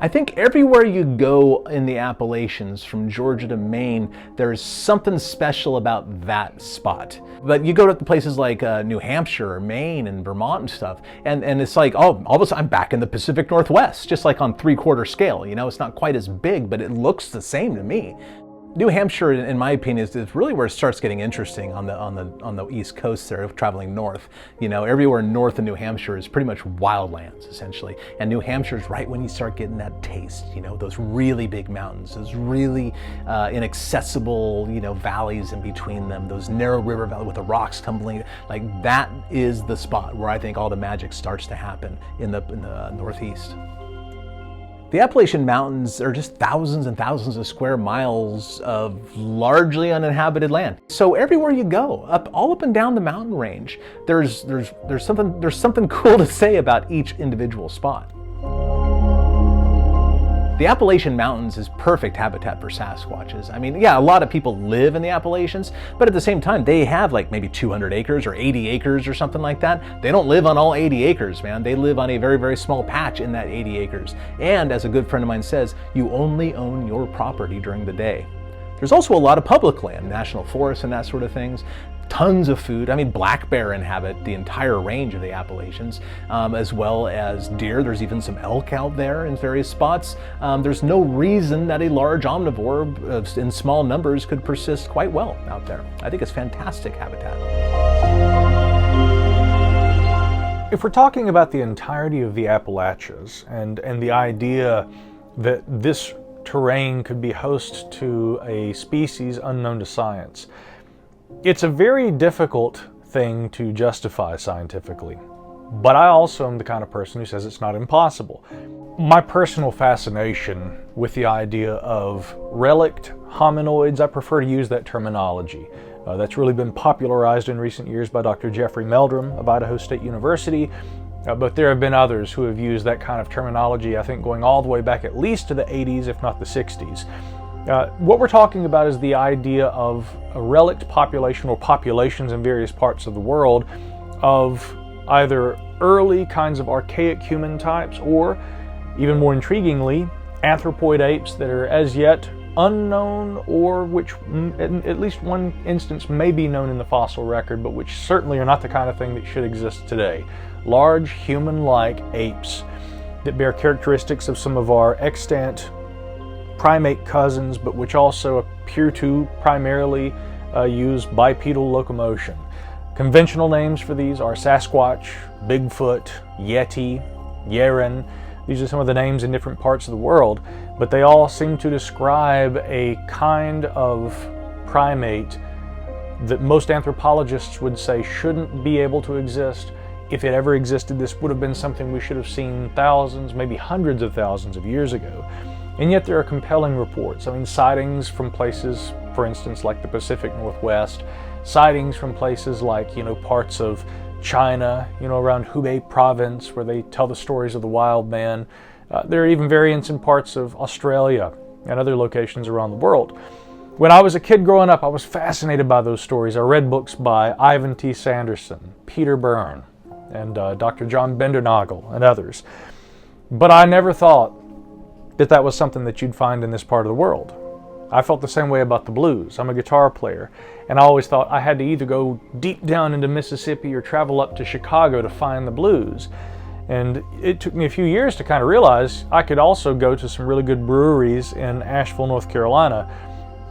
I think everywhere you go in the Appalachians, from Georgia to Maine, there's something special about that spot. But you go to places like New Hampshire or Maine and Vermont and stuff, and it's like, oh, all of a sudden I'm back in the Pacific Northwest, just like on 3/4 scale. You know, it's not quite as big, but it looks the same to me. New Hampshire, in my opinion, is really where it starts getting interesting on the East Coast there, traveling north. You know, everywhere north of New Hampshire is pretty much wildlands, essentially. And New Hampshire is right when you start getting that taste, you know, those really big mountains, those really inaccessible, you know, valleys in between them, those narrow river valleys with the rocks tumbling. Like, that is the spot where I think all the magic starts to happen in the Northeast. The Appalachian Mountains are just thousands and thousands of square miles of largely uninhabited land. So everywhere you go, all up and down the mountain range, there's something cool to say about each individual spot. The Appalachian Mountains is perfect habitat for Sasquatches. I mean, yeah, a lot of people live in the Appalachians, but at the same time, they have like maybe 200 acres or 80 acres or something like that. They don't live on all 80 acres, man. They live on a very, very small patch in that 80 acres. And as a good friend of mine says, you only own your property during the day. There's also a lot of public land, national forests and that sort of things. Tons of food. I mean, black bear inhabit the entire range of the Appalachians, as well as deer. There's even some elk out there in various spots. There's no reason that a large omnivore in small numbers could persist quite well out there. I think it's fantastic habitat. If we're talking about the entirety of the Appalachians and the idea that this terrain could be host to a species unknown to science, it's a very difficult thing to justify scientifically, but I also am the kind of person who says it's not impossible. My personal fascination with the idea of relic hominoids, I prefer to use that terminology. That's really been popularized in recent years by Dr. Jeffrey Meldrum of Idaho State University, but there have been others who have used that kind of terminology, I think going all the way back at least to the 80s, if not the 60s. What we're talking about is the idea of a relict population or populations in various parts of the world of either early kinds of archaic human types or, even more intriguingly, anthropoid apes that are as yet unknown, or which in at least one instance may be known in the fossil record, but which certainly are not the kind of thing that should exist today. Large human-like apes that bear characteristics of some of our extant primate cousins, but which also appear to primarily use bipedal locomotion. Conventional names for these are Sasquatch, Bigfoot, Yeti, Yeren. These are some of the names in different parts of the world, but they all seem to describe a kind of primate that most anthropologists would say shouldn't be able to exist. If it ever existed, this would have been something we should have seen thousands, maybe hundreds of thousands of years ago. And yet there are compelling reports. I mean, sightings from places, for instance, like the Pacific Northwest, sightings from places like, you know, parts of China, you know, around Hubei province, where they tell the stories of the wild man. There are even variants in parts of Australia and other locations around the world. When I was a kid growing up, I was fascinated by those stories. I read books by Ivan T. Sanderson, Peter Byrne, and Dr. John Bendernagel, and others. But I never thought that was something that you'd find in this part of the world. I felt the same way about the blues. I'm a guitar player, and I always thought I had to either go deep down into Mississippi or travel up to Chicago to find the blues. And it took me a few years to kind of realize I could also go to some really good breweries in Asheville, North Carolina,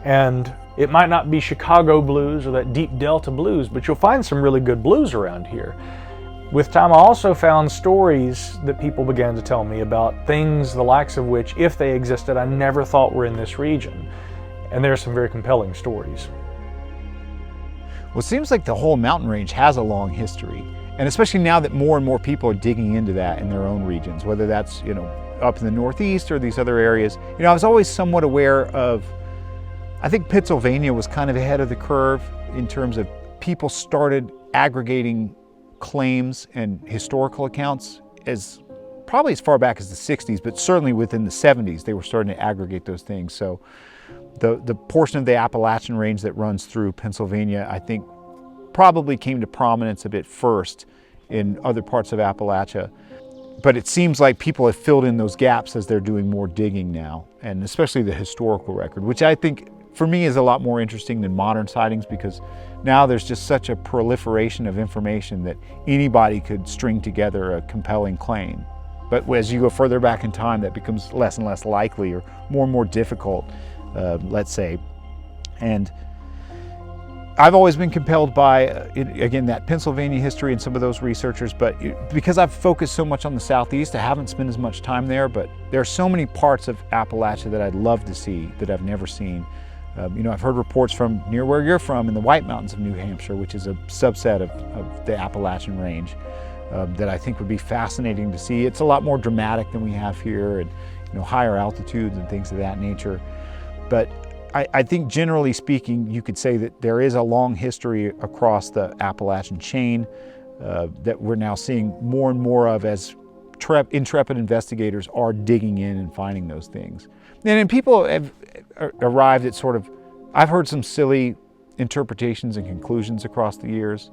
and it might not be Chicago blues or that deep Delta blues, but you'll find some really good blues around here. With time, I also found stories that people began to tell me about things the likes of which, if they existed, I never thought were in this region. And there are some very compelling stories. Well, it seems like the whole mountain range has a long history. And especially now that more and more people are digging into that in their own regions, whether that's, you know, up in the Northeast or these other areas. You know, I was always somewhat aware of, I think Pennsylvania was kind of ahead of the curve in terms of people started aggregating claims and historical accounts probably as far back as the 60s, but certainly within the 70s they were starting to aggregate those things. So the portion of the Appalachian range that runs through Pennsylvania, I think, probably came to prominence a bit first in other parts of Appalachia. but it seems like people have filled in those gaps as they're doing more digging now, and especially the historical record, which I think for me is a lot more interesting than modern sightings, because now there's just such a proliferation of information that anybody could string together a compelling claim. But as you go further back in time, that becomes less and less likely, or more difficult, let's say. And I've always been compelled by, again, that Pennsylvania history and some of those researchers, but because I've focused so much on the Southeast, I haven't spent as much time there, but there are so many parts of Appalachia that I'd love to see that I've never seen. I've heard reports from near where you're from in the White Mountains of New Hampshire, which is a subset of the Appalachian Range, that I think would be fascinating to see. It's a lot more dramatic than we have here, and higher altitudes and things of that nature. But I think generally speaking, you could say that there is a long history across the Appalachian chain that we're now seeing more and more of as intrepid investigators are digging in and finding those things. And then people have arrived at sort of, I've heard some silly interpretations and conclusions across the years.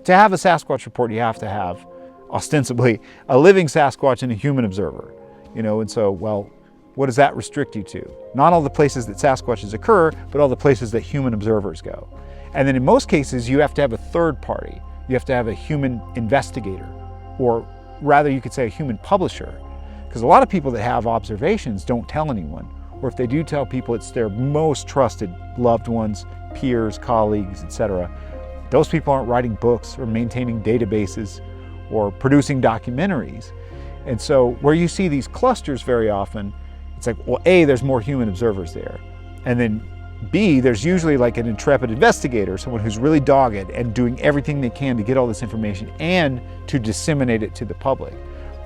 To have a Sasquatch report, you have to have, ostensibly, a living Sasquatch and a human observer. And so, well, what does that restrict you to? Not all the places that Sasquatches occur, but all the places that human observers go. And then in most cases, you have to have a third party. You have to have a human investigator, or rather you could say a human publisher. Because a lot of people that have observations don't tell anyone. Or if they do tell people, it's their most trusted loved ones, peers, colleagues, etc. Those people aren't writing books or maintaining databases or producing documentaries. And so where you see these clusters very often, it's like, well, A, there's more human observers there. And then B, there's usually like an intrepid investigator, someone who's really dogged and doing everything they can to get all this information and to disseminate it to the public.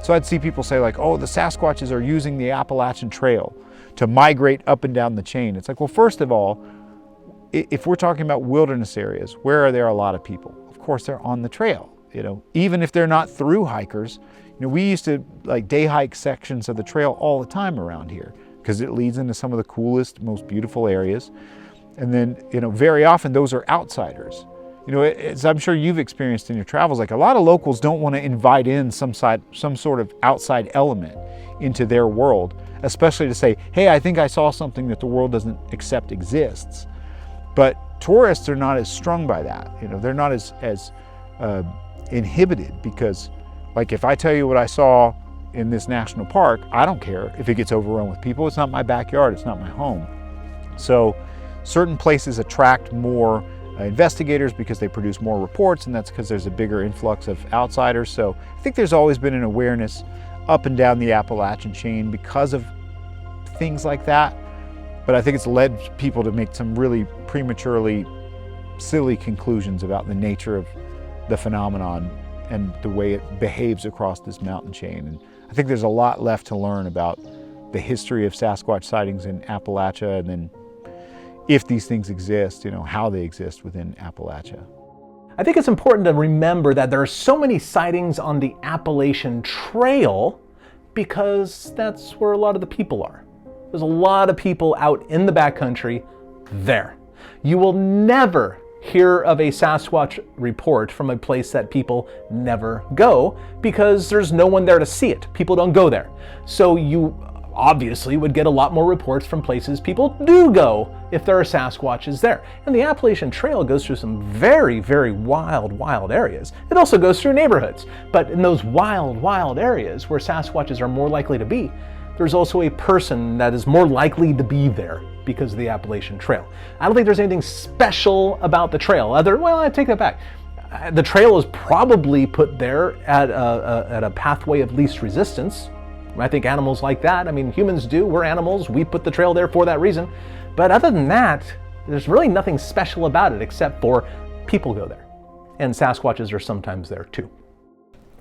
So I'd see people say like, oh, the Sasquatches are using the Appalachian Trail to migrate up and down the chain. It's like, well, first of all, if we're talking about wilderness areas, where are there a lot of people? Of course, they're on the trail. Even if they're not through hikers, we used to like day hike sections of the trail all the time around here because it leads into some of the coolest, most beautiful areas. And then, very often those are outsiders. As I'm sure you've experienced in your travels, like a lot of locals don't want to invite in some sort of outside element into their world, especially to say, hey, I think I saw something that the world doesn't accept exists. But tourists are not as strung by that. They're not as inhibited, because like if I tell you what I saw in this national park, I don't care if it gets overrun with people. It's not my backyard, it's not my home. So certain places attract more investigators because they produce more reports, and that's because there's a bigger influx of outsiders. So I think there's always been an awareness up and down the Appalachian chain because of things like that. But I think it's led people to make some really prematurely silly conclusions about the nature of the phenomenon and the way it behaves across this mountain chain. And I think there's a lot left to learn about the history of Sasquatch sightings in Appalachia, and then if these things exist, how they exist within Appalachia. I think it's important to remember that there are so many sightings on the Appalachian Trail because that's where a lot of the people are. There's a lot of people out in the backcountry there. You will never hear of a Sasquatch report from a place that people never go because there's no one there to see it. People don't go there. So you obviously would get a lot more reports from places people do go if there are Sasquatches there. And the Appalachian Trail goes through some very, very wild areas. It also goes through neighborhoods. But in those wild areas where Sasquatches are more likely to be, there's also a person that is more likely to be there because of the Appalachian Trail. I don't think there's anything special about the trail. Well, I take that back. The trail is probably put there at a pathway of least resistance. I think animals like that. I mean, humans do. We're animals. We put the trail there for that reason. But other than that, there's really nothing special about it except for people go there. And Sasquatches are sometimes there too.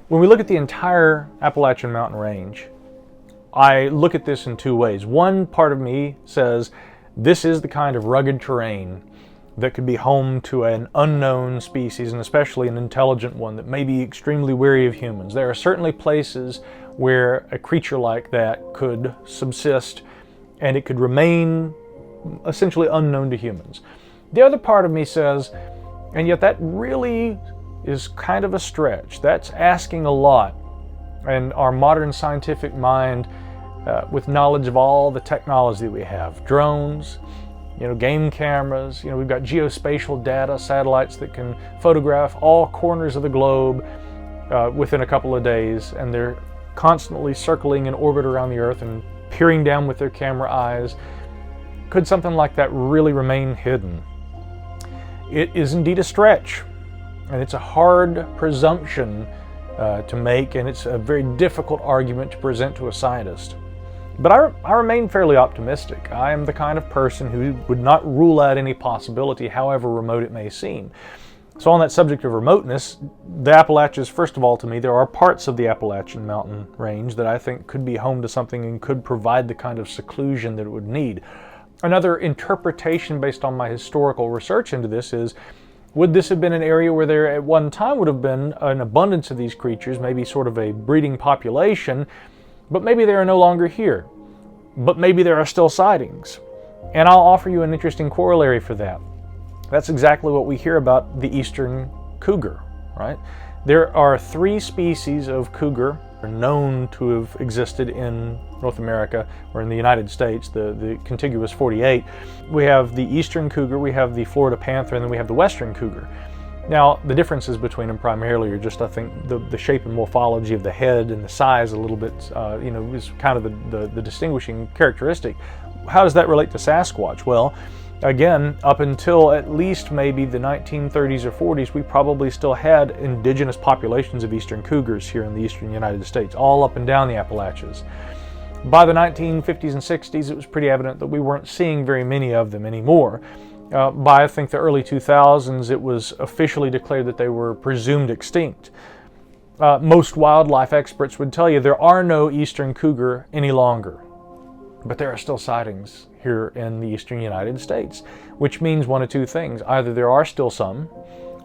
When we look at the entire Appalachian mountain range, I look at this in two ways. One part of me says this is the kind of rugged terrain that could be home to an unknown species, and especially an intelligent one that may be extremely wary of humans. There are certainly places where a creature like that could subsist and it could remain essentially unknown to humans. The other part of me says, and yet that really is kind of a stretch. That's asking a lot and our modern scientific mind, with knowledge of all the technology that we have, drones, game cameras, we've got geospatial data, satellites that can photograph all corners of the globe within a couple of days, and they're constantly circling in orbit around the Earth and peering down with their camera eyes. Could something like that really remain hidden? It is indeed a stretch, and it's a hard presumption to make, and it's a very difficult argument to present to a scientist. But I remain fairly optimistic. I am the kind of person who would not rule out any possibility, however remote it may seem. So on that subject of remoteness, the Appalachians, first of all, to me, there are parts of the Appalachian mountain range that I think could be home to something and could provide the kind of seclusion that it would need. Another interpretation based on my historical research into this is, would this have been an area where there at one time would have been an abundance of these creatures, maybe sort of a breeding population, but maybe they are no longer here, but maybe there are still sightings? And I'll offer you an interesting corollary for that. That's exactly what we hear about the eastern cougar, right? There are 3 species of cougar known to have existed in North America, or in the United States, the contiguous 48. We have the eastern cougar, we have the Florida panther, and then we have the western cougar. Now, the differences between them primarily are just, I think, the shape and morphology of the head and the size a little bit, is kind of the distinguishing characteristic. How does that relate to Sasquatch? Well, again, up until at least maybe the 1930s or 40s, we probably still had indigenous populations of eastern cougars here in the eastern United States, all up and down the Appalachians. By the 1950s and 60s, it was pretty evident that we weren't seeing very many of them anymore. By, I think, the early 2000s, it was officially declared that they were presumed extinct. Most wildlife experts would tell you there are no eastern cougar any longer, but there are still sightings here in the eastern United States, which means one of two things. Either there are still some,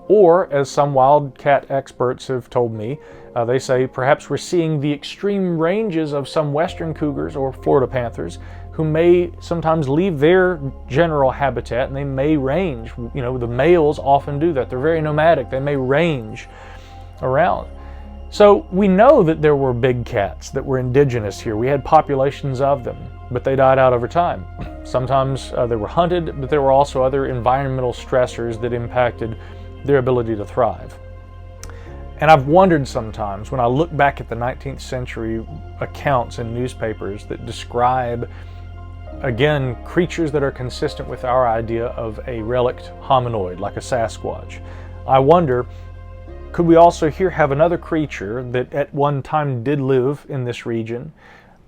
or, as some wildcat experts have told me, they say perhaps we're seeing the extreme ranges of some western cougars or Florida panthers who may sometimes leave their general habitat and they may range. The males often do that. They're very nomadic. They may range around. So we know that there were big cats that were indigenous here. We had populations of them, but they died out over time. Sometimes they were hunted, but there were also other environmental stressors that impacted their ability to thrive. And I've wondered sometimes, when I look back at the 19th century accounts in newspapers that describe, again, creatures that are consistent with our idea of a relict hominoid, like a Sasquatch, I wonder, could we also here have another creature that at one time did live in this region?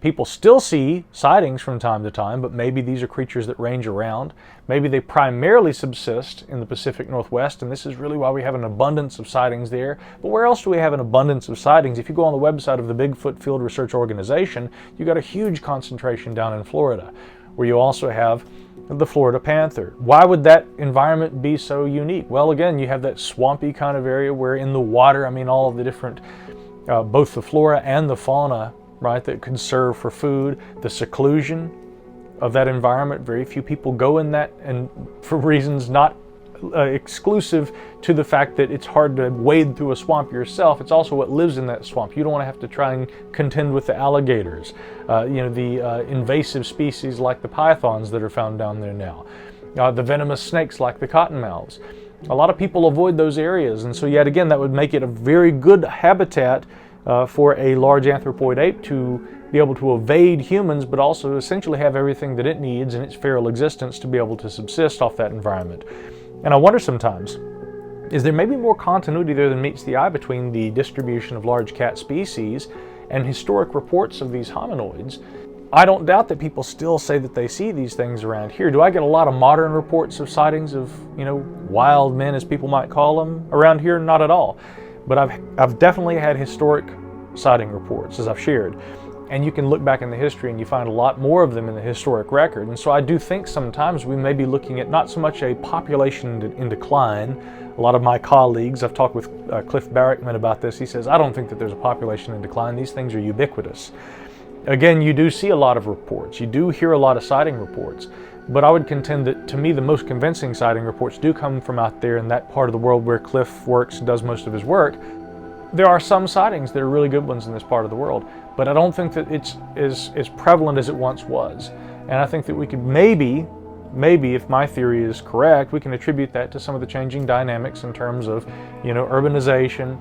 People still see sightings from time to time, but maybe these are creatures that range around. Maybe they primarily subsist in the Pacific Northwest, and this is really why we have an abundance of sightings there. But where else do we have an abundance of sightings? If you go on the website of the Bigfoot Field Research Organization, you got a huge concentration down in Florida, where you also have the Florida panther. Why would that environment be so unique? Well, again, you have that swampy kind of area where in the water, all of the different, both the flora and the fauna, right, that could serve for food, the seclusion of that environment. Very few people go in that, and for reasons not exclusive to the fact that it's hard to wade through a swamp yourself. It's also what lives in that swamp. You don't want to have to try and contend with the alligators, the invasive species like the pythons that are found down there now, the venomous snakes like the cottonmouths. A lot of people avoid those areas, and so yet again that would make it a very good habitat for a large anthropoid ape to be able to evade humans, but also essentially have everything that it needs in its feral existence to be able to subsist off that environment. And I wonder sometimes, is there maybe more continuity there than meets the eye between the distribution of large cat species and historic reports of these hominoids? I don't doubt that people still say that they see these things around here. Do I get a lot of modern reports of sightings of, wild men, as people might call them, around here? Not at all. But I've definitely had historic sighting reports, as I've shared. And you can look back in the history and you find a lot more of them in the historic record. And so I do think sometimes we may be looking at not so much a population in decline. A lot of my colleagues, I've talked with Cliff Barackman about this, he says, I don't think that there's a population in decline. These things are ubiquitous. Again, you do see a lot of reports. You do hear a lot of sighting reports. But I would contend that, to me, the most convincing sighting reports do come from out there in that part of the world where Cliff works and does most of his work, there are some sightings that are really good ones in this part of the world, but I don't think that it's as prevalent as it once was. And I think that we could maybe, if my theory is correct, we can attribute that to some of the changing dynamics in terms of, urbanization,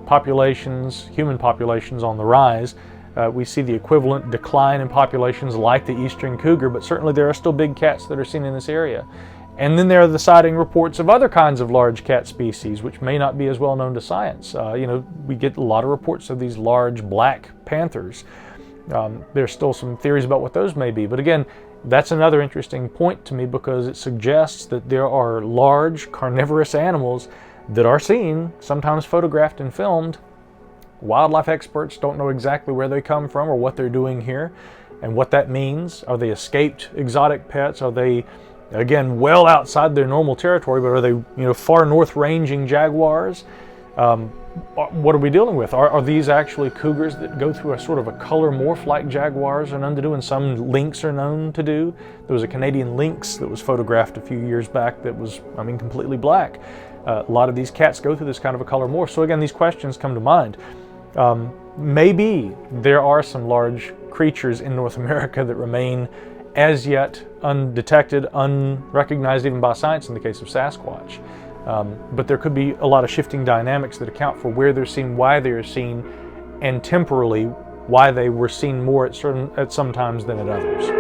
populations, human populations on the rise. We see the equivalent decline in populations like the eastern cougar, but certainly there are still big cats that are seen in this area. And then there are the sighting reports of other kinds of large cat species, which may not be as well known to science. We get a lot of reports of these large black panthers. There's still some theories about what those may be. But again, that's another interesting point to me, because it suggests that there are large carnivorous animals that are seen, sometimes photographed and filmed. Wildlife experts don't know exactly where they come from or what they're doing here and what that means. Are they escaped exotic pets? Are they, again, well outside their normal territory, but are they, far north ranging jaguars? What are we dealing with? Are these actually cougars that go through a sort of a color morph like jaguars are known to do, and some lynx are known to do? There was a Canadian lynx that was photographed a few years back that was, completely black. A lot of these cats go through this kind of a color morph. So again, these questions come to mind. Maybe there are some large creatures in North America that remain as yet undetected, unrecognized even by science in the case of Sasquatch. But there could be a lot of shifting dynamics that account for where they're seen, why they're seen, and temporally why they were seen more at some times than at others.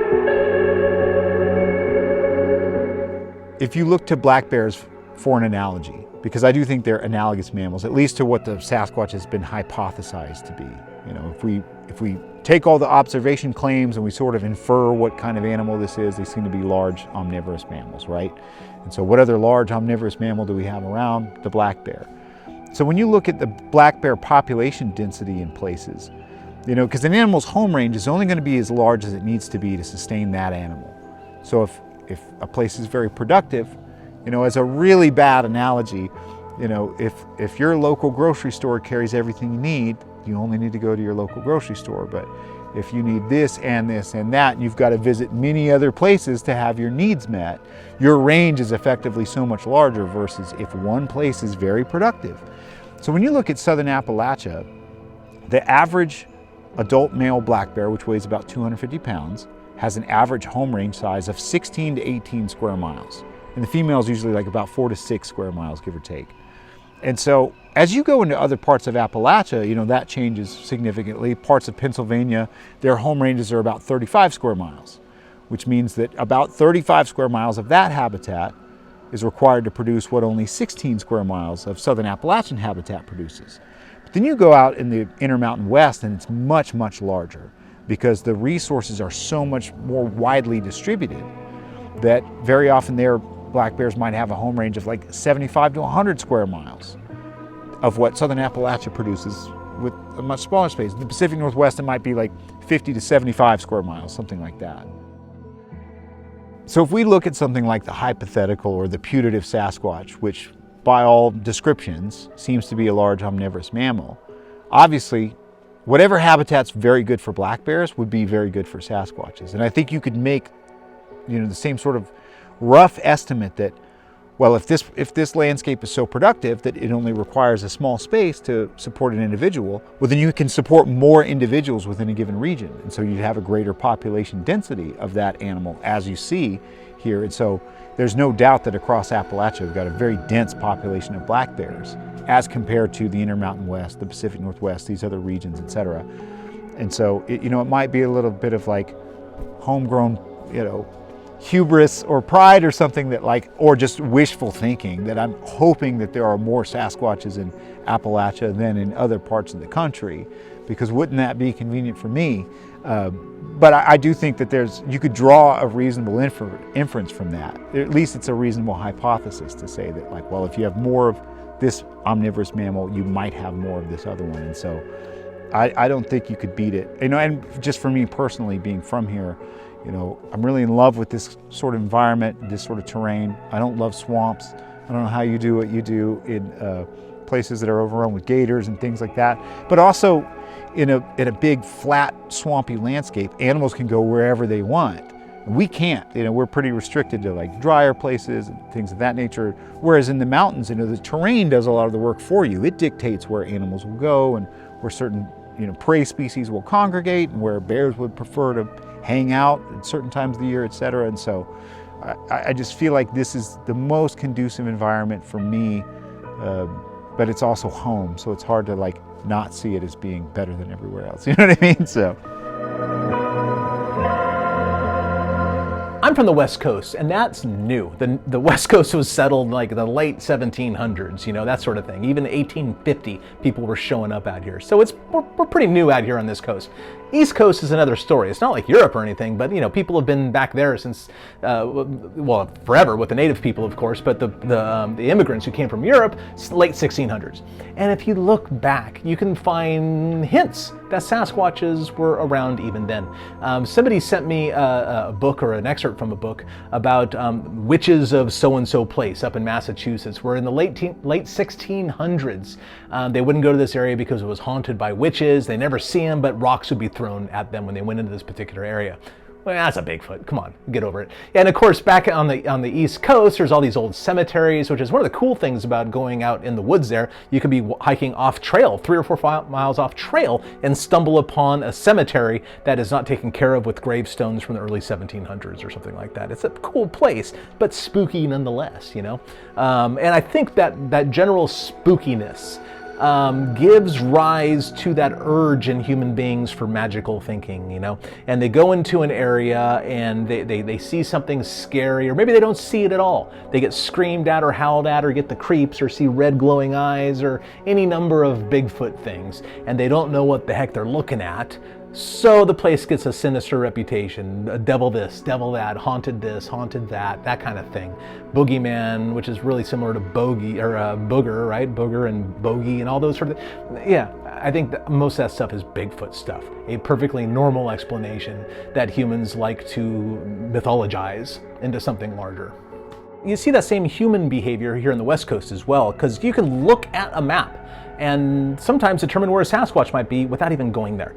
If you look to black bears for an analogy, because I do think they're analogous mammals, at least to what the Sasquatch has been hypothesized to be. If we take all the observation claims and we sort of infer what kind of animal this is, they seem to be large omnivorous mammals, right? And so what other large omnivorous mammal do we have around? The black bear. So when you look at the black bear population density in places, because an animal's home range is only going to be as large as it needs to be to sustain that animal. So if a place is very productive, as a really bad analogy, if your local grocery store carries everything you need, you only need to go to your local grocery store. But if you need this and this and that, and you've got to visit many other places to have your needs met, your range is effectively so much larger versus if one place is very productive. So when you look at southern Appalachia, the average adult male black bear, which weighs about 250 pounds, has an average home range size of 16 to 18 square miles. And the female is usually like about 4 to 6 square miles, give or take. And so as you go into other parts of Appalachia, that changes significantly. Parts of Pennsylvania, their home ranges are about 35 square miles, which means that about 35 square miles of that habitat is required to produce what only 16 square miles of southern Appalachian habitat produces. But then you go out in the Intermountain West and it's much, much larger because the resources are so much more widely distributed that very often their black bears might have a home range of like 75 to 100 square miles of what southern Appalachia produces with a much smaller space. In the Pacific Northwest, it might be like 50 to 75 square miles, something like that. So if we look at something like the hypothetical or the putative Sasquatch, which by all descriptions seems to be a large omnivorous mammal, obviously whatever habitat's very good for black bears would be very good for Sasquatches. And I think you could make the same sort of rough estimate that, well, if this landscape is so productive that it only requires a small space to support an individual, well, then you can support more individuals within a given region. And so you'd have a greater population density of that animal, as you see here. And so there's no doubt that across Appalachia, we've got a very dense population of black bears as compared to the Intermountain West, the Pacific Northwest, these other regions, etc. And so, it might be a little bit of like homegrown, hubris or pride or something that or just wishful thinking that I'm hoping that there are more Sasquatches in Appalachia than in other parts of the country, because wouldn't that be convenient for me? But I do think that you could draw a reasonable inference from that. At least it's a reasonable hypothesis to say that if you have more of this omnivorous mammal, you might have more of this other one. And so I don't think you could beat it. And just for me personally, being from here, I'm really in love with this sort of environment, this sort of terrain. I don't love swamps. I don't know how you do what you do in places that are overrun with gators and things like that. But also in a big, flat, swampy landscape, animals can go wherever they want. We can't, we're pretty restricted to like drier places and things of that nature. Whereas in the mountains, the terrain does a lot of the work for you. It dictates where animals will go and where certain, prey species will congregate and where bears would prefer to hang out at certain times of the year, etc. And so I just feel like this is the most conducive environment for me, but it's also home. So it's hard to like not see it as being better than everywhere else. You know what I mean? So. I'm from the West Coast, and that's new. The West Coast was settled like the late 1700s, that sort of thing. Even 1850, people were showing up out here. So we're pretty new out here on this coast. East Coast is another story. It's not like Europe or anything, but people have been back there since, forever with the native people, of course, but the immigrants who came from Europe, late 1600s. And if you look back, you can find hints that Sasquatches were around even then. Somebody sent me a book or an excerpt from a book about witches of so-and-so place up in Massachusetts, where in the late 1600s, they wouldn't go to this area because it was haunted by witches. They never see them, but rocks would be thrown at them when they went into this particular area. Well, that's a Bigfoot. Come on, get over it. And of course, back on the East Coast, there's all these old cemeteries, which is one of the cool things about going out in the woods there. You could be hiking off trail, 3 or 4 miles off trail, and stumble upon a cemetery that is not taken care of with gravestones from the early 1700s or something like that. It's a cool place, but spooky nonetheless, And I think that general spookiness gives rise to that urge in human beings for magical thinking, and they go into an area and they see something scary, or maybe they don't see it at all. They get screamed at or howled at or get the creeps or see red glowing eyes or any number of Bigfoot things, and they don't know what the heck they're looking at. So the place gets a sinister reputation, a devil this, devil that, haunted this, haunted that kind of thing. Boogeyman, which is really similar to bogey or booger, right? Booger and bogey and all those sort of things. Yeah, I think that most of that stuff is Bigfoot stuff. A perfectly normal explanation that humans like to mythologize into something larger. You see that same human behavior here in the West Coast as well, because you can look at a map and sometimes determine where a Sasquatch might be without even going there.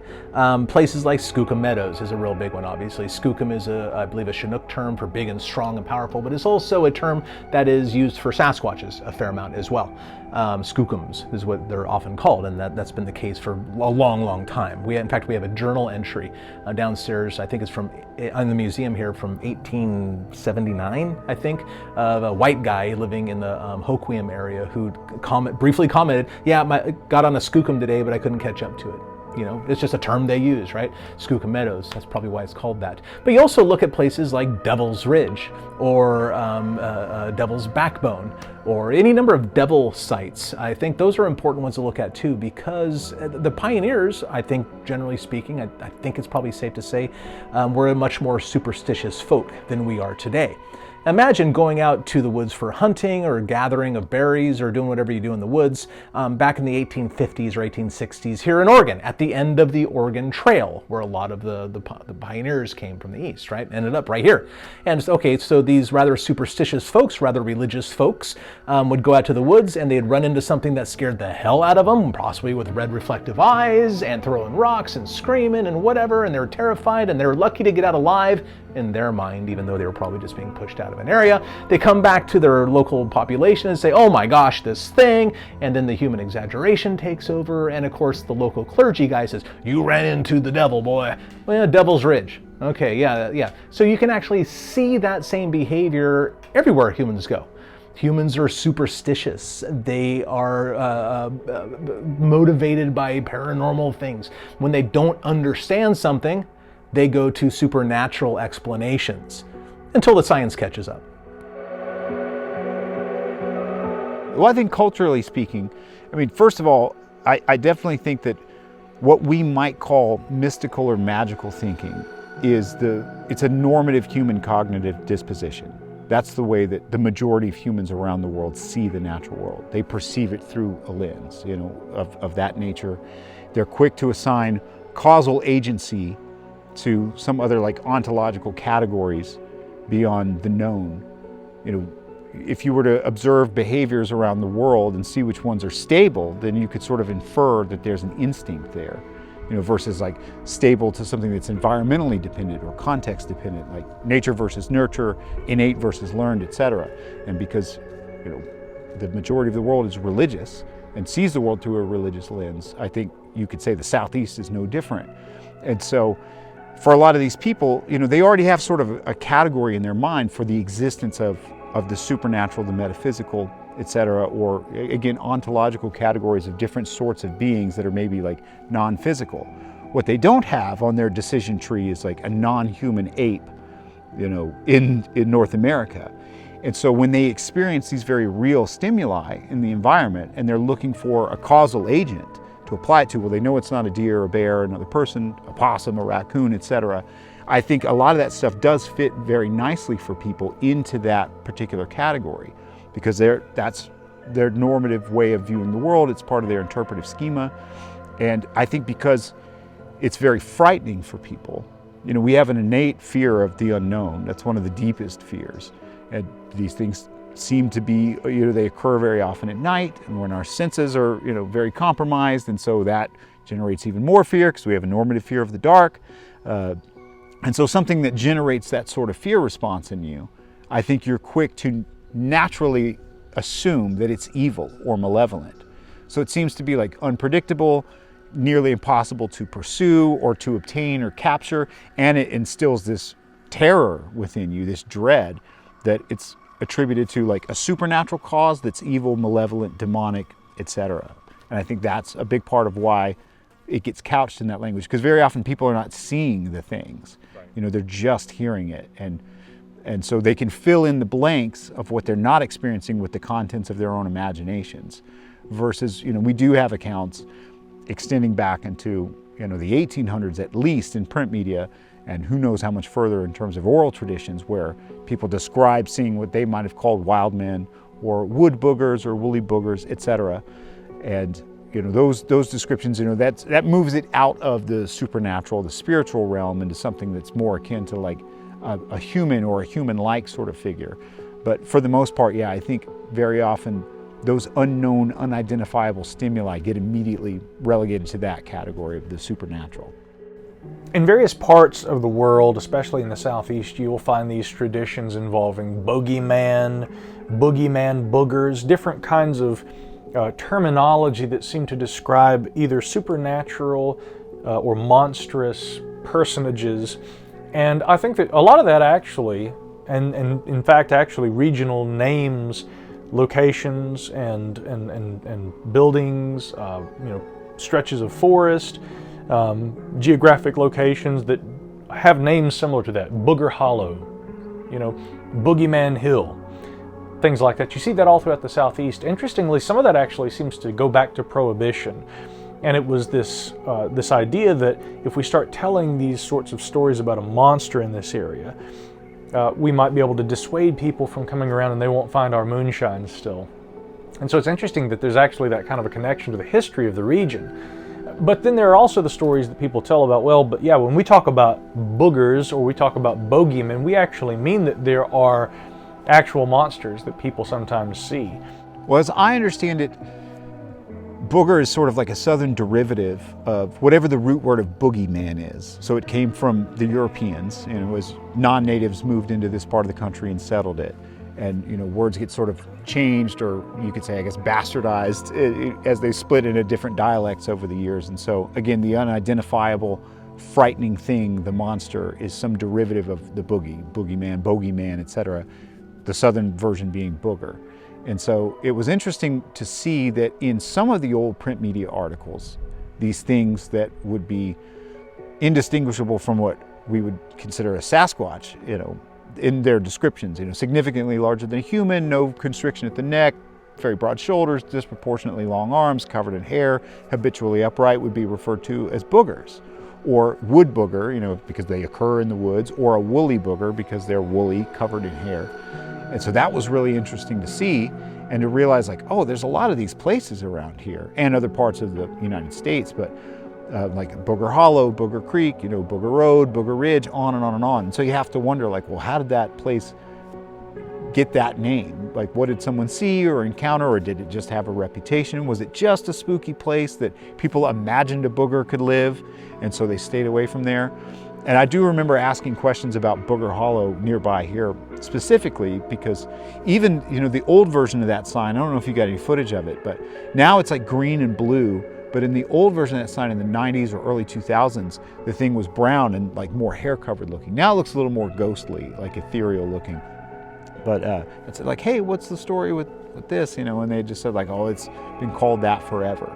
Places like Skookum Meadows is a real big one, obviously. Skookum is, I believe, a Chinook term for big and strong and powerful, but it's also a term that is used for Sasquatches a fair amount as well. Skookums is what they're often called, and that's been the case for a long, long time. In fact, we have a journal entry downstairs, I think it's in the museum here from 1879, I think, of a white guy living in the Hoquiam area who briefly commented, yeah, got on a skookum today, but I couldn't catch up to it. It's just a term they use, right? Skookum Meadows, that's probably why it's called that. But you also look at places like Devil's Ridge or Devil's Backbone or any number of devil sites. I think those are important ones to look at too, because the pioneers, I think, generally speaking, I think it's probably safe to say, were a much more superstitious folk than we are today. Imagine going out to the woods for hunting or gathering of berries or doing whatever you do in the woods back in the 1850s or 1860s here in Oregon, at the end of the Oregon Trail, where a lot of the pioneers came from the east, right? Ended up right here. And so these rather superstitious folks, rather religious folks, would go out to the woods and they'd run into something that scared the hell out of them, possibly with red reflective eyes and throwing rocks and screaming and whatever, and they're terrified and they're lucky to get out alive in their mind, even though they were probably just being pushed out of an area. They come back to their local population and say, oh my gosh, this thing, and then the human exaggeration takes over, and of course the local clergy guy says, you ran into the devil, boy. Well, Devil's Ridge. Okay, yeah. So you can actually see that same behavior everywhere humans go. Humans are superstitious. They are motivated by paranormal things. When they don't understand something, they go to supernatural explanations until the science catches up. Well, I think culturally speaking, first of all, I definitely think that what we might call mystical or magical thinking it's a normative human cognitive disposition. That's the way that the majority of humans around the world see the natural world. They perceive it through a lens, of that nature. They're quick to assign causal agency to some other ontological categories beyond the known. If you were to observe behaviors around the world and see which ones are stable, then you could sort of infer that there's an instinct there. versus like stable to something that's environmentally dependent or context dependent, like nature versus nurture, innate versus learned, etc. And because, the majority of the world is religious and sees the world through a religious lens, I think you could say the Southeast is no different. And so for a lot of these people, they already have sort of a category in their mind for the existence of the supernatural, the metaphysical, etc., or again, ontological categories of different sorts of beings that are maybe like non-physical. What they don't have on their decision tree is like a non-human ape, in North America. And so when they experience these very real stimuli in the environment and they're looking for a causal agent to apply it to, well, they know it's not a deer, a bear, another person, a possum, a raccoon, etc. I think a lot of that stuff does fit very nicely for people into that particular category, because that's their normative way of viewing the world. It's part of their interpretive schema. And I think because it's very frightening for people, we have an innate fear of the unknown. That's one of the deepest fears. And these things seem to be, they occur very often at night, and when our senses are, very compromised, and so that generates even more fear because we have a normative fear of the dark. And so something that generates that sort of fear response in you, I think you're quick to naturally assume that it's evil or malevolent. So it seems to be like unpredictable, nearly impossible to pursue or to obtain or capture, and it instills this terror within you, this dread, that it's attributed to like a supernatural cause that's evil, malevolent, demonic, etc. And I think that's a big part of why it gets couched in that language, because very often people are not seeing the things. Right. They're just hearing it, and so they can fill in the blanks of what they're not experiencing with the contents of their own imaginations. Versus, we do have accounts extending back into, the 1800s at least in print media, and who knows how much further in terms of oral traditions, where people describe seeing what they might have called wild men or wood boogers or woolly boogers, etc. And those descriptions, that moves it out of the supernatural, the spiritual realm, into something that's more akin to like a human or a human-like sort of figure. But for the most part, I think very often those unknown, unidentifiable stimuli get immediately relegated to that category of the supernatural. In various parts of the world, especially in the Southeast, you will find these traditions involving boogeyman, boogers, different kinds of terminology that seem to describe either supernatural or monstrous personages. And I think that a lot of that actually, and in fact actually regional names, locations and buildings, stretches of forest, geographic locations that have names similar to that. Booger Hollow, Boogeyman Hill, things like that. You see that all throughout the Southeast. Interestingly, some of that actually seems to go back to Prohibition. And it was this idea that if we start telling these sorts of stories about a monster in this area, we might be able to dissuade people from coming around and they won't find our moonshine still. And so it's interesting that there's actually that kind of a connection to the history of the region. But then there are also the stories that people tell about, when we talk about boogers or we talk about bogeymen, we actually mean that there are actual monsters that people sometimes see. Well, as I understand it, booger is sort of like a southern derivative of whatever the root word of boogeyman is. So it came from the Europeans, and it was non-natives moved into this part of the country and settled it. And words get sort of changed, or you could say, I guess, bastardized as they split into different dialects over the years. And so again, the unidentifiable, frightening thing, the monster, is some derivative of the boogeyman, bogeyman, etc. The southern version being booger. And so it was interesting to see that in some of the old print media articles, these things that would be indistinguishable from what we would consider a Sasquatch, in their descriptions, significantly larger than a human, no constriction at the neck, very broad shoulders, disproportionately long arms, covered in hair, habitually upright, would be referred to as boogers. Or wood booger, because they occur in the woods, or a woolly booger because they're woolly, covered in hair. And so that was really interesting to see, and to realize there's a lot of these places around here and other parts of the United States, but like Booger Hollow, Booger Creek, Booger Road, Booger Ridge, on and on and on. And so you have to wonder, how did that place get that name? Like, what did someone see or encounter, or did it just have a reputation? Was it just a spooky place that people imagined a booger could live, and so they stayed away from there? And I do remember asking questions about Booger Hollow nearby here, specifically because even, you know, the old version of that sign, I don't know if you got any footage of it, but now it's like green and blue. But in the old version of that sign in the 90s or early 2000s, the thing was brown and like more hair covered looking. Now it looks a little more ghostly, like ethereal looking. But it's like, hey, what's the story with this? You know, and they just said like, oh, it's been called that forever.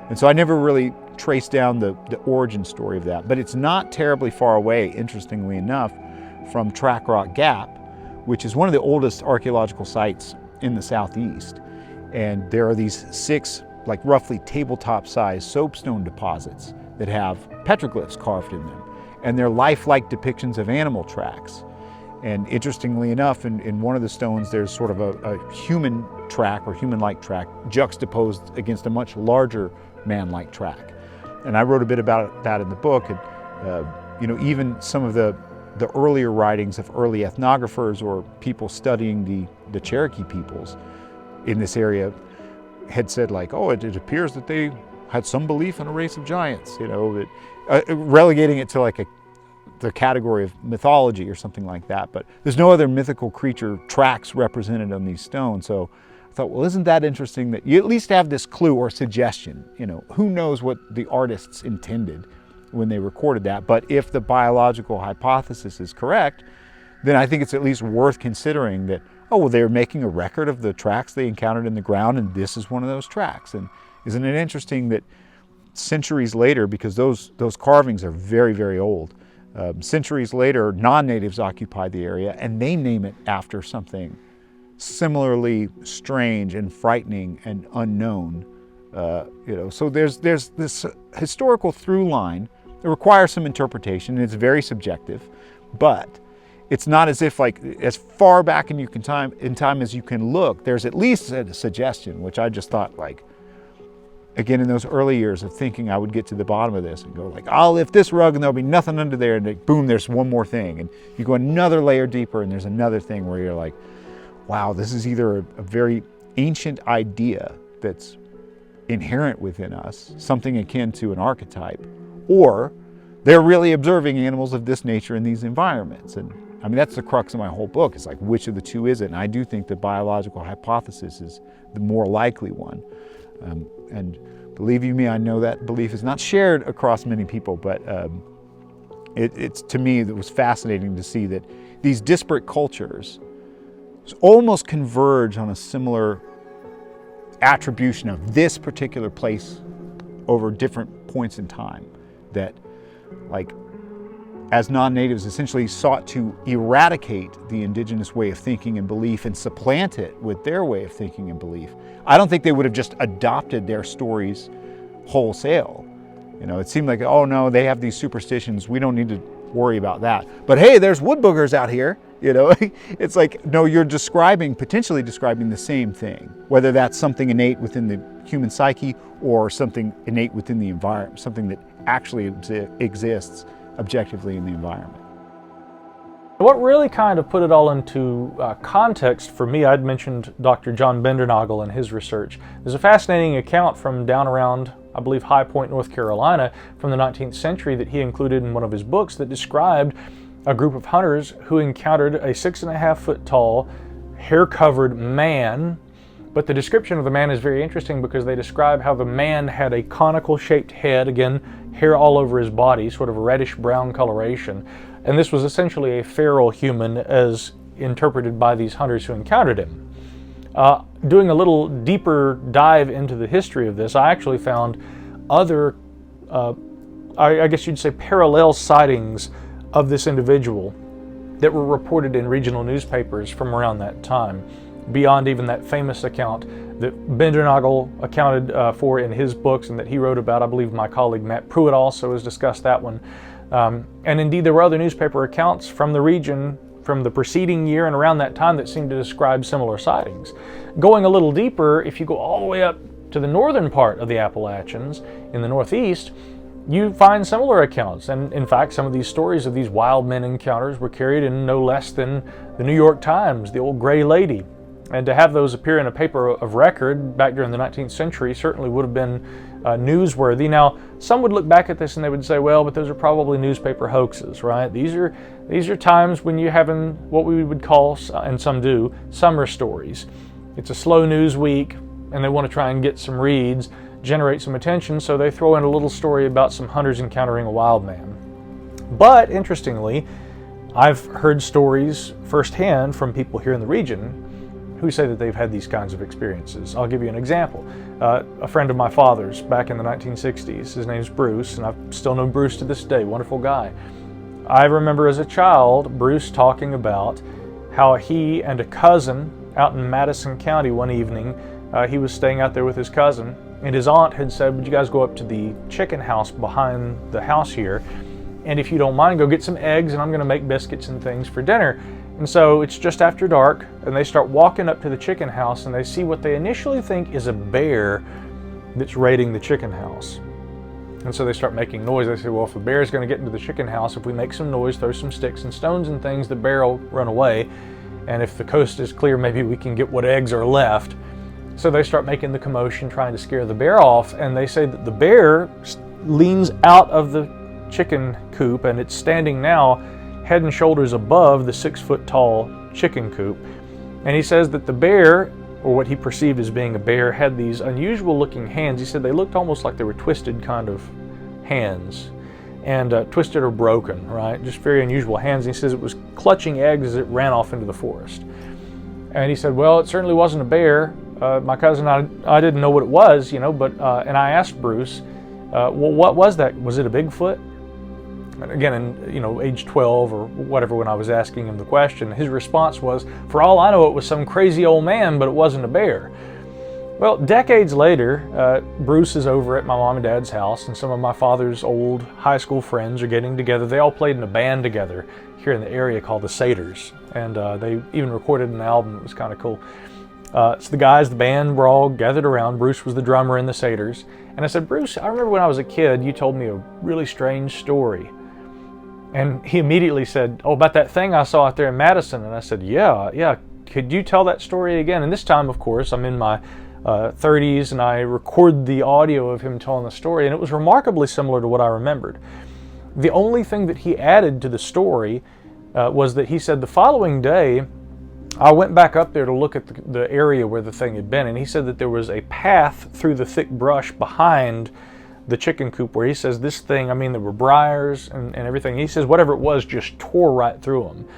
And so I never really traced down the origin story of that. But it's not terribly far away, interestingly enough, from Track Rock Gap, which is one of the oldest archaeological sites in the Southeast. And there are these 6 like roughly tabletop sized soapstone deposits that have petroglyphs carved in them. And they're lifelike depictions of animal tracks. And interestingly enough, in one of the stones, there's sort of a human track or human-like track juxtaposed against a much larger man-like track. And I wrote a bit about that in the book. And you know, even some of the earlier writings of early ethnographers or people studying the Cherokee peoples in this area had said like, oh, it appears that they had some belief in a race of giants, you know, relegating it to like the category of mythology or something like that. But there's no other mythical creature tracks represented on these stones. So I thought, well, isn't that interesting that you at least have this clue or suggestion? You know, who knows what the artists intended when they recorded that? But if the biological hypothesis is correct, then I think it's at least worth considering that, oh, well, they're making a record of the tracks they encountered in the ground, and this is one of those tracks. And isn't it interesting that centuries later, because those carvings are very, very old, centuries later, non-natives occupy the area, and they name it after something similarly strange and frightening and unknown. You know, so there's this historical through line that requires some interpretation, and it's very subjective, but it's not as if like as far back in time as you can look, there's at least a suggestion, which I just thought like, again, in those early years of thinking I would get to the bottom of this and go like, I'll lift this rug and there'll be nothing under there, and like, boom, there's one more thing. And you go another layer deeper and there's another thing where you're like, wow, this is either a very ancient idea that's inherent within us, something akin to an archetype, or they're really observing animals of this nature in these environments. And I mean, that's the crux of my whole book. It's like, which of the two is it? And I do think the biological hypothesis is the more likely one. And believe you me, I know that belief is not shared across many people, but it's to me, it was fascinating to see that these disparate cultures almost converge on a similar attribution of this particular place over different points in time. That, like, as non-natives essentially sought to eradicate the indigenous way of thinking and belief and supplant it with their way of thinking and belief. I don't think they would have just adopted their stories wholesale. You know, it seemed like, oh no, they have these superstitions, we don't need to worry about that. But hey, there's wood boogers out here, you know. It's like, no, you're potentially describing the same thing, whether that's something innate within the human psyche or something innate within the environment, something that actually exists objectively in the environment. What really kind of put it all into context for me, I'd mentioned Dr. John Bendernagel and his research. There's a fascinating account from down around, I believe, High Point, North Carolina from the 19th century that he included in one of his books that described a group of hunters who encountered a 6.5 foot tall, hair-covered man. But the description of the man is very interesting because they describe how the man had a conical shaped head, again, hair all over his body, sort of a reddish brown coloration. And this was essentially a feral human as interpreted by these hunters who encountered him. Doing a little deeper dive into the history of this, I actually found other, I guess you'd say, parallel sightings of this individual that were reported in regional newspapers from around that time, beyond even that famous account that Bendernagel accounted for in his books and that he wrote about. I believe my colleague Matt Pruitt also has discussed that one. And indeed, there were other newspaper accounts from the region from the preceding year and around that time that seemed to describe similar sightings. Going a little deeper, if you go all the way up to the northern part of the Appalachians in the Northeast, you find similar accounts. And in fact, some of these stories of these wild men encounters were carried in no less than the New York Times, the old Gray Lady. And to have those appear in a paper of record back during the 19th century certainly would have been newsworthy. Now, some would look back at this and they would say, well, but those are probably newspaper hoaxes, right? These are times when you're having what we would call, and some do, summer stories. It's a slow news week and they want to try and get some reads, generate some attention, so they throw in a little story about some hunters encountering a wild man. But interestingly, I've heard stories firsthand from people here in the region who say that they've had these kinds of experiences. I'll give you an example. A friend of my father's back in the 1960s, his name's Bruce, and I still know Bruce to this day, wonderful guy. I remember as a child, Bruce talking about how he and a cousin out in Madison County one evening, he was staying out there with his cousin, and his aunt had said, would you guys go up to the chicken house behind the house here, and if you don't mind, go get some eggs, and I'm gonna make biscuits and things for dinner. And so it's just after dark, and they start walking up to the chicken house, and they see what they initially think is a bear that's raiding the chicken house. And so they start making noise. They say, well, if the bear is going to get into the chicken house, if we make some noise, throw some sticks and stones and things, the bear will run away. And if the coast is clear, maybe we can get what eggs are left. So they start making the commotion, trying to scare the bear off. And they say that the bear leans out of the chicken coop, and it's standing now head and shoulders above the 6-foot tall chicken coop. And he says that the bear, or what he perceived as being a bear, had these unusual looking hands. He said they looked almost like they were twisted kind of hands, and twisted or broken, right? Just very unusual hands. And he says it was clutching eggs as it ran off into the forest. And he said, well, it certainly wasn't a bear. My cousin, I didn't know what it was, but, and I asked Bruce, well, what was that? Was it a Bigfoot? Again, age 12 or whatever, when I was asking him the question, his response was, for all I know, it was some crazy old man, but it wasn't a bear. Well, decades later, Bruce is over at my mom and dad's house, and some of my father's old high school friends are getting together. They all played in a band together here in the area called the Satyrs, and they even recorded an album. It was kind of cool. So the guys, the band, were all gathered around. Bruce was the drummer in the Satyrs. And I said, Bruce, I remember when I was a kid, you told me a really strange story. And he immediately said, oh, about that thing I saw out there in Madison. And I said, yeah, could you tell that story again? And this time, of course, I'm in my 30s, and I record the audio of him telling the story, and it was remarkably similar to what I remembered. The only thing that he added to the story was that he said the following day, I went back up there to look at the area where the thing had been, and he said that there was a path through the thick brush behind the chicken coop, where he says this thing, there were briars and everything. He says whatever it was just tore right through them.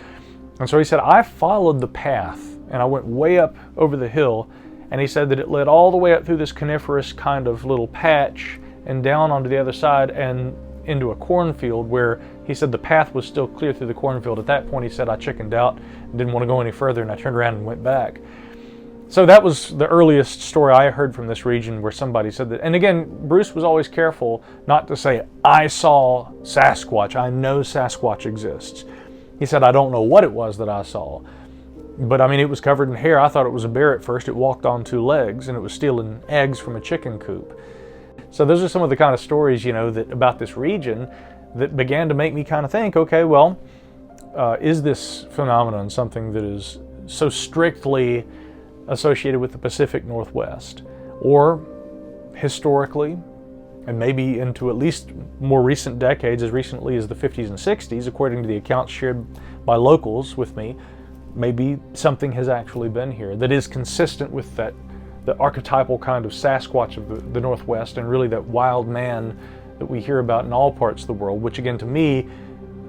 And so he said, I followed the path and I went way up over the hill, and he said that it led all the way up through this coniferous kind of little patch and down onto the other side and into a cornfield, where he said the path was still clear through the cornfield. At that point, he said, I chickened out and didn't want to go any further, and I turned around and went back. So that was the earliest story I heard from this region, where somebody said that. And again, Bruce was always careful not to say, I saw Sasquatch, I know Sasquatch exists. He said, I don't know what it was that I saw. But it was covered in hair. I thought it was a bear at first. It walked on 2 legs, and it was stealing eggs from a chicken coop. So those are some of the kind of stories, that about this region that began to make me kind of think, okay, well, is this phenomenon something that is so strictly associated with the Pacific Northwest, or historically, and maybe into at least more recent decades, as recently as the 50s and 60s, according to the accounts shared by locals with me, maybe something has actually been here that is consistent with the archetypal kind of Sasquatch of the Northwest, and really that wild man that we hear about in all parts of the world, which again to me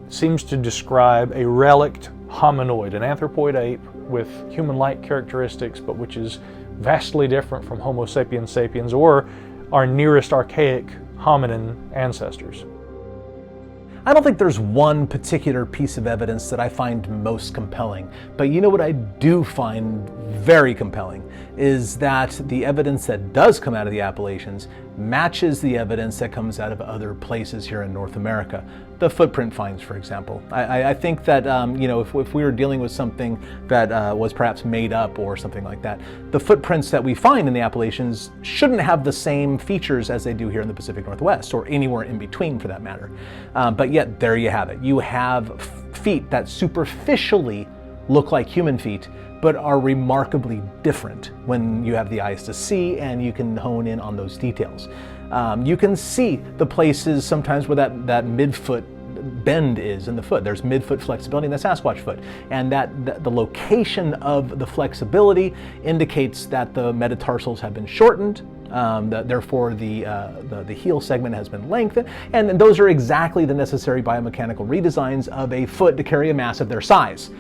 seems to describe a relict hominoid, an anthropoid ape with human-like characteristics, but which is vastly different from Homo sapiens sapiens, or our nearest archaic hominin ancestors. I don't think there's one particular piece of evidence that I find most compelling, but you know what I do find very compelling is that the evidence that does come out of the Appalachians matches the evidence that comes out of other places here in North America. The footprint finds, for example. I think that if we were dealing with something that was perhaps made up or something like that, the footprints that we find in the Appalachians shouldn't have the same features as they do here in the Pacific Northwest, or anywhere in between for that matter. But yet, there you have it. You have feet that superficially look like human feet, but are remarkably different when you have the eyes to see and you can hone in on those details. You can see the places sometimes where that midfoot bend is in the foot. There's midfoot flexibility in the Sasquatch foot, and that the location of the flexibility indicates that the metatarsals have been shortened. Therefore, the heel segment has been lengthened, and those are exactly the necessary biomechanical redesigns of a foot to carry a mass of their size.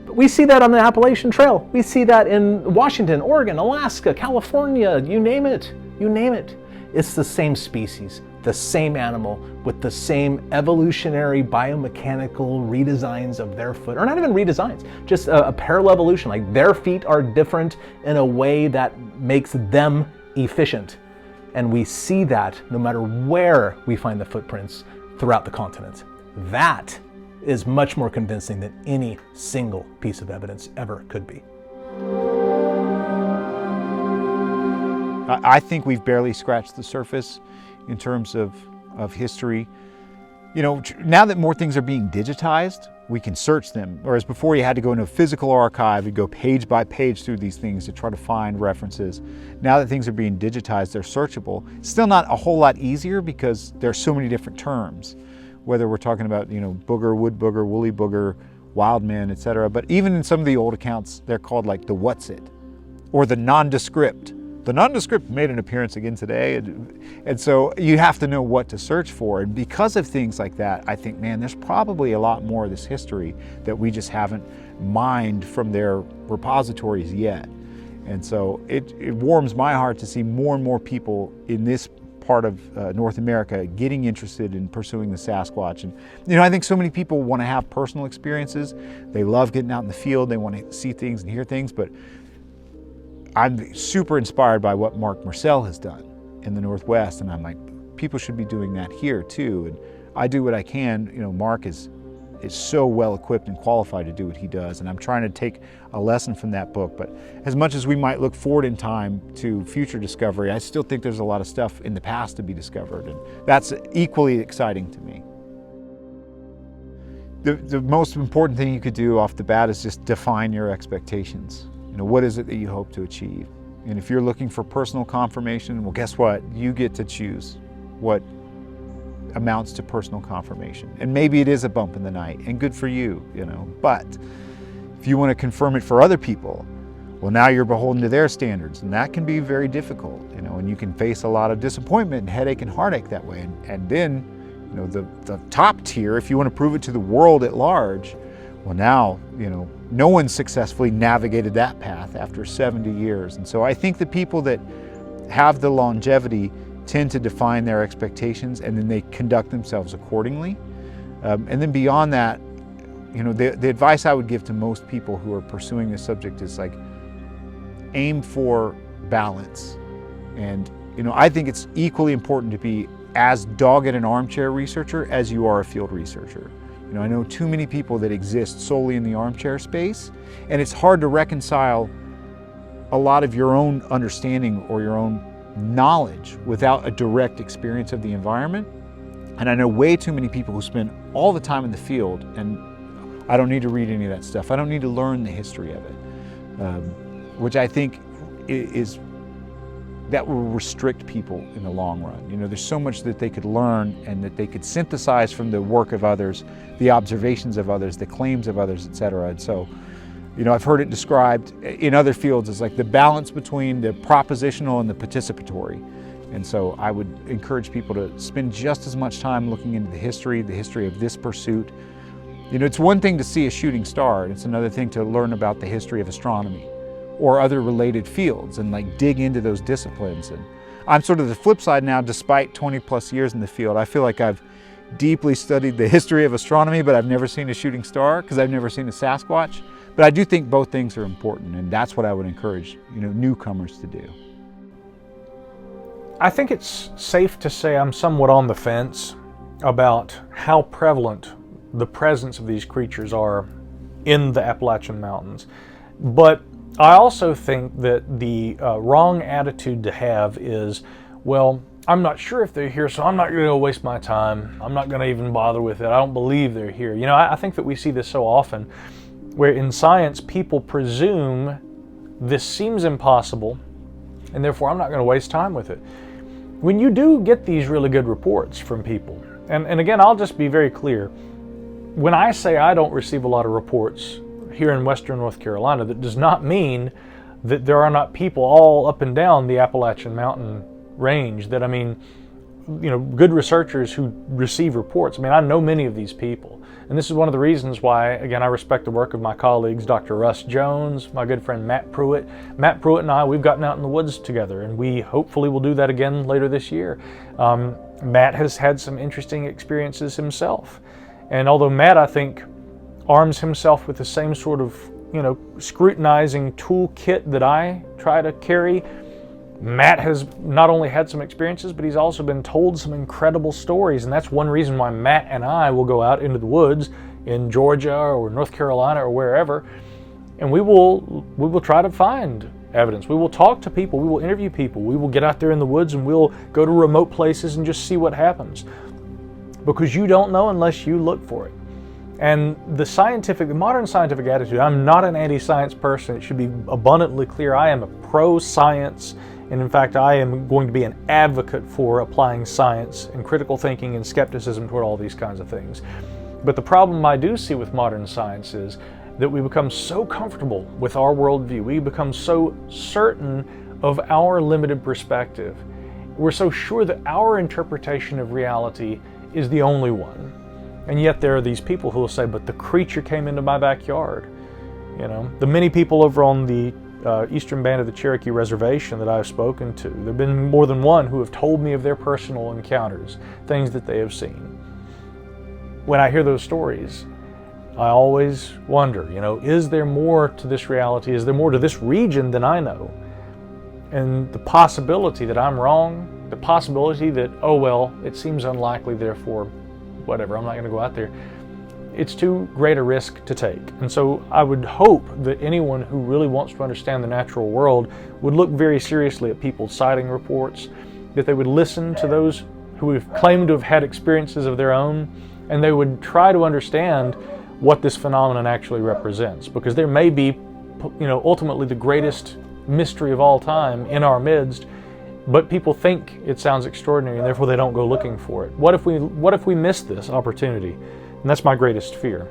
We see that on the Appalachian Trail. We see that in Washington, Oregon, Alaska, California, you name it. You name it. It's the same species, the same animal, with the same evolutionary biomechanical redesigns of their foot, or not even redesigns, just a parallel evolution. Like their feet are different in a way that makes them efficient. And we see that no matter where we find the footprints throughout the continent. That is much more convincing than any single piece of evidence ever could be. I think we've barely scratched the surface in terms of history. You know, now that more things are being digitized, we can search them. Whereas before you had to go into a physical archive, you'd go page by page through these things to try to find references. Now that things are being digitized, they're searchable. Still not a whole lot easier because there's so many different terms. Whether we're talking about, booger, wood booger, woolly booger, wildman, etc. But even in some of the old accounts, they're called like the what's it, or the nondescript. The nondescript made an appearance again today, and so you have to know what to search for. And because of things like that, I think, man, there's probably a lot more of this history that we just haven't mined from their repositories yet. And so it warms my heart to see more and more people in this part of North America getting interested in pursuing the Sasquatch. And I think so many people want to have personal experiences. They love getting out in the field, they want to see things and hear things, but I'm super inspired by what Mark Marcel has done in the Northwest, and I'm like, people should be doing that here too. And I do what I can. Mark is so well equipped and qualified to do what he does, and I'm trying to take a lesson from that book. But as much as we might look forward in time to future discovery, I still think there's a lot of stuff in the past to be discovered, and that's equally exciting to me. The most important thing you could do off the bat is just define your expectations. What is it that you hope to achieve? And if you're looking for personal confirmation, well, guess what? You get to choose what amounts to personal confirmation. And maybe it is a bump in the night, and good for you, But if you want to confirm it for other people, well, now you're beholden to their standards, and that can be very difficult, and you can face a lot of disappointment and headache and heartache that way. And then, the top tier, if you want to prove it to the world at large, well, now, no one successfully navigated that path after 70 years. And so I think the people that have the longevity tend to define their expectations, and then they conduct themselves accordingly. And then beyond that, the advice I would give to most people who are pursuing this subject is like, aim for balance. And I think it's equally important to be as dogged an armchair researcher as you are a field researcher. I know too many people that exist solely in the armchair space, and it's hard to reconcile a lot of your own understanding or your own knowledge without a direct experience of the environment. And I know way too many people who spend all the time in the field, and I don't need to read any of that stuff. I don't need to learn the history of it, which I think that will restrict people in the long run. There's so much that they could learn and that they could synthesize from the work of others, the observations of others, the claims of others, etc. And so, I've heard it described in other fields as like the balance between the propositional and the participatory. And so I would encourage people to spend just as much time looking into the history of this pursuit. It's one thing to see a shooting star, and it's another thing to learn about the history of astronomy or other related fields and like dig into those disciplines. And I'm sort of the flip side now. Despite 20 plus years in the field, I feel like I've deeply studied the history of astronomy, but I've never seen a shooting star because I've never seen a Sasquatch. But I do think both things are important, and that's what I would encourage newcomers to do. I think it's safe to say I'm somewhat on the fence about how prevalent the presence of these creatures are in the Appalachian Mountains. But I also think that the wrong attitude to have is, well, I'm not sure if they're here, so I'm not going to waste my time. I'm not going to even bother with it. I don't believe they're here. You know, I think that we see this so often, where in science people presume this seems impossible, and therefore I'm not going to waste time with it. When you do get these really good reports from people, and again, I'll just be very clear, when I say I don't receive a lot of reports here in Western North Carolina, that does not mean that there are not people all up and down the Appalachian Mountain range that, I mean, you know, good researchers who receive reports. I mean, I know many of these people. And this is one of the reasons why, again, I respect the work of my colleagues, Dr. Russ Jones, my good friend Matt Pruitt. Matt Pruitt and I, we've gotten out in the woods together, and we hopefully will do that again later this year. Matt has had some interesting experiences himself. And although Matt, I think, arms himself with the same sort of, you know, scrutinizing toolkit that I try to carry, Matt has not only had some experiences, but he's also been told some incredible stories. And that's one reason why Matt and I will go out into the woods in Georgia or North Carolina or wherever, and we will try to find evidence. We will talk to people. We will interview people. We will get out there in the woods and we'll go to remote places and just see what happens. Because you don't know unless you look for it. And the modern scientific attitude, I'm not an anti-science person. It should be abundantly clear. I am a pro-science. And in fact, I am going to be an advocate for applying science and critical thinking and skepticism toward all these kinds of things. But the problem I do see with modern science is that we become so comfortable with our worldview. We become so certain of our limited perspective. We're so sure that our interpretation of reality is the only one. And yet there are these people who will say, but the creature came into my backyard. You know, the many people over on the eastern band of the Cherokee Reservation that I've spoken to, there have been more than one who have told me of their personal encounters, things that they have seen. When I hear those stories, I always wonder, you know, is there more to this reality? Is there more to this region than I know? And the possibility that I'm wrong, the possibility that, oh well, it seems unlikely, therefore, whatever, I'm not going to go out there. It's too great a risk to take. And so I would hope that anyone who really wants to understand the natural world would look very seriously at people's sighting reports, that they would listen to those who have claimed to have had experiences of their own, and they would try to understand what this phenomenon actually represents. Because there may be, you know, ultimately the greatest mystery of all time in our midst, but people think it sounds extraordinary and therefore they don't go looking for it. What if we miss this opportunity? And that's my greatest fear.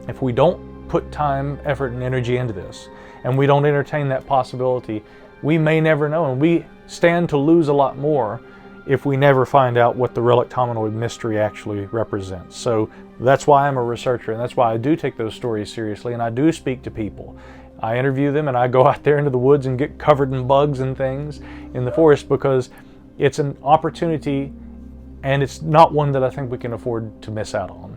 If we don't put time, effort, and energy into this, and we don't entertain that possibility, we may never know, and we stand to lose a lot more if we never find out what the relic hominoid mystery actually represents. So that's why I'm a researcher, and that's why I do take those stories seriously, and I do speak to people. I interview them, and I go out there into the woods and get covered in bugs and things in the forest, because it's an opportunity, and it's not one that I think we can afford to miss out on.